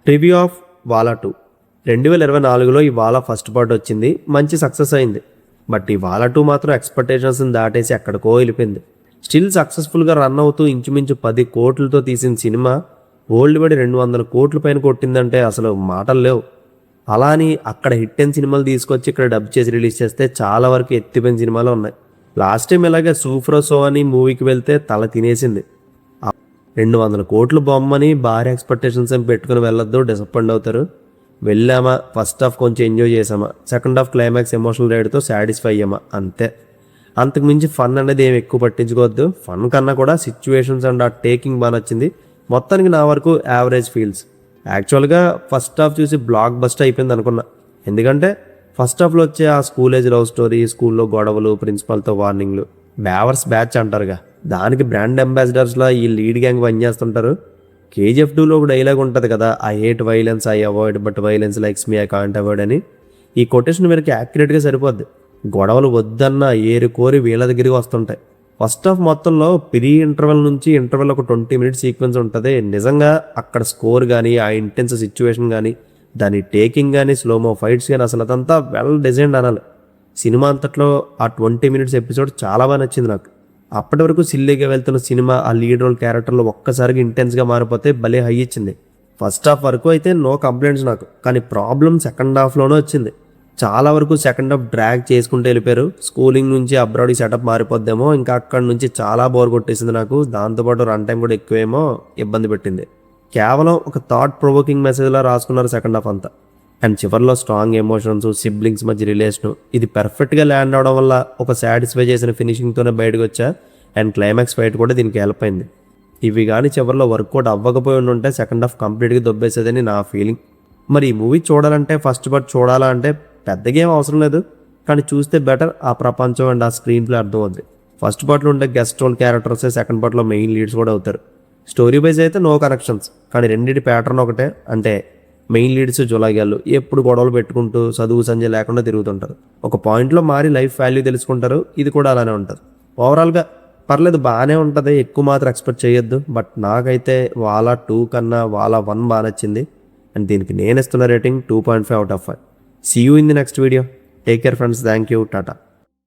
Review of వాలా 2. 2024లో ఈ వాలా first part వచ్చింది, మంచి సక్సెస్ అయింది. బట్ ఈ వాలా 2 మాత్రం ఎక్స్పెక్టేషన్స్ని దాటేసి ఎక్కడికో వెళ్ళిపోయింది. స్టిల్ సక్సెస్ఫుల్గా రన్ అవుతూ ఇంచుమించు 10 కోట్లతో తీసిన సినిమా ఓల్డ్ బడి 200 కోట్ల పైన కొట్టిందంటే అసలు మాటలు లేవు. అలా అని అక్కడ హిట్ అయిన సినిమాలు తీసుకొచ్చి ఇక్కడ డబ్ చేసి రిలీజ్ చేస్తే చాలా వరకు ఎత్తిపోయిన సినిమాలు ఉన్నాయి. లాస్ట్ టైం ఇలాగే సూఫ్రో సో అని మూవీకి వెళ్తే తల తినేసింది. 200 కోట్లు బొమ్మని భారీ ఎక్స్పెక్టేషన్స్ ఏం పెట్టుకుని వెళ్ళొద్దు, డిసప్పాయింట్ అవుతారు. వెళ్ళామా, ఫస్ట్ హాఫ్ కొంచెం ఎంజాయ్ చేసామా, సెకండ్ హాఫ్ క్లైమాక్స్ ఎమోషనల్ రైడ్తో సాటిస్ఫై అయ్యామా, అంతే. అంతకుమించి ఫన్ అనేది ఏమి ఎక్కువ పట్టించుకోవద్దు. ఫన్ కన్నా కూడా సిచ్యువేషన్స్ అండ్ ఆ టేకింగ్ బాగా నచ్చింది. మొత్తానికి నా వరకు యావరేజ్ ఫీల్స్. యాక్చువల్గా ఫస్ట్ హాఫ్ చూసి బ్లాక్ బస్ట్ అయిపోయింది అనుకున్నా. ఎందుకంటే ఫస్ట్ హాఫ్లో వచ్చే ఆ స్కూల్ ఏజ్ లవ్ స్టోరీ, స్కూల్లో గొడవలు, ప్రిన్సిపల్తో వార్నింగ్లు, బ్యావర్స్ బ్యాచ్ అంటారుగా, దానికి బ్రాండ్ అంబాసిడర్స్లో ఈ లీడ్ గ్యాంగ్ పనిచేస్తుంటారు. కేజీఎఫ్ 2లో ఒక డైలాగ్ ఉంటుంది కదా, I hate violence, I avoid, but violence likes me, I can't avoid అని. ఈ కొటేషన్ వీరికి యాక్యురేట్గా సరిపోద్ది. గొడవలు వద్దన్న ఏరు కోరి వీళ్ళ దగ్గరికి వస్తుంటాయి. ఫస్ట్ హాఫ్ మొత్తంలో ప్రీ ఇంటర్వెల్ నుంచి ఇంటర్వెల్ ఒక 20 మినిట్స్ సీక్వెన్స్ ఉంటుంది. నిజంగా అక్కడ స్కోర్ కానీ, ఆ ఇంటెన్స్ సిచ్యువేషన్ కానీ, దాని టేకింగ్ కానీ, స్లోమో ఫైట్స్ కానీ, అసలు అదంతా వెల్ డిజైన్డ్ అనాలి. సినిమా అంతట్లో ఆ 20 మినిట్స్ ఎపిసోడ్ చాలా బాగా నచ్చింది నాకు. అప్పటి వరకు సిల్లీగా వెళ్తున్న సినిమా ఆ లీడ్ రోల్ క్యారెక్టర్లో ఒక్కసారిగా ఇంటెన్స్గా మారిపోతే భలే హై ఇచ్చింది. ఫస్ట్ హాఫ్ వరకు అయితే నో కంప్లైంట్స్ నాకు, కానీ ప్రాబ్లం సెకండ్ హాఫ్లోనే వచ్చింది. చాలా వరకు సెకండ్ హాఫ్ డ్రాగ్ చేసుకుంటూ వెళ్ళిపోయారు. స్కూలింగ్ నుంచి అబ్రాడ్ సెటప్ మారిపోద్దేమో, ఇంకా అక్కడి నుంచి చాలా బోర్ కొట్టేసింది నాకు. దాంతోపాటు రన్ టైం కూడా ఎక్కువేమో ఇబ్బంది పెట్టింది. కేవలం ఒక థాట్ ప్రొవోకింగ్ మెసేజ్లా రాసుకున్నారు సెకండ్ హాఫ్ అంతా. అండ్ చివరిలో స్ట్రాంగ్ ఎమోషన్స్, సిబ్లింగ్స్ మధ్య రిలేషను, ఇది పర్ఫెక్ట్గా ల్యాండ్ అవడం వల్ల ఒక సాటిస్ఫై చేసిన ఫినిషింగ్తోనే బయటకు వచ్చా. అండ్ క్లైమాక్స్ ఫైట్ కూడా దీనికి హెల్ప్ అయింది. ఇవి కానీ చివరిలో వర్కౌట్ అవ్వకపోయి ఉంటే సెకండ్ హాఫ్ కంప్లీట్గా దొబ్బేసేదని నా ఫీలింగ్. మరి ఈ మూవీ చూడాలంటే, ఫస్ట్ పార్ట్ చూడాలా అంటే పెద్దగా ఏం అవసరం లేదు, కానీ చూస్తే బెటర్. ఆ ప్రపంచం అండ్ ఆ స్క్రీన్ ప్లే అర్థం అవుతుంది. ఫస్ట్ పార్ట్లో ఉండే గెస్ట్ రోల్ క్యారెక్టర్స్ సెకండ్ పార్ట్లో మెయిన్ లీడ్స్ కూడా అవుతారు. స్టోరీ వైజ్ అయితే నో కనెక్షన్స్, కానీ రెండింటి ప్యాటర్న్ ఒకటే. అంటే మెయిన్ లీడ్స్ జులాగాళ్ళు ఎప్పుడు గొడవలు పెట్టుకుంటూ చదువు సంజయ్ లేకుండా తిరుగుతుంటారు. ఒక పాయింట్లో మారి లైఫ్ వాల్యూ తెలుసుకుంటారు. ఇది కూడా అలానే ఉంటుంది. ఓవరాల్గా పర్లేదు, బాగానే ఉంటుంది. ఎక్కువ మాత్రం ఎక్స్పెక్ట్ చేయొద్దు. బట్ నాకైతే వాలా 2 కన్నా వాలా 1 బాగా నచ్చింది. అండ్ దీనికి నేను ఇస్తున్న rating 2.5 out of 5. See you in the next video. Take care friends. Thank you. Tata.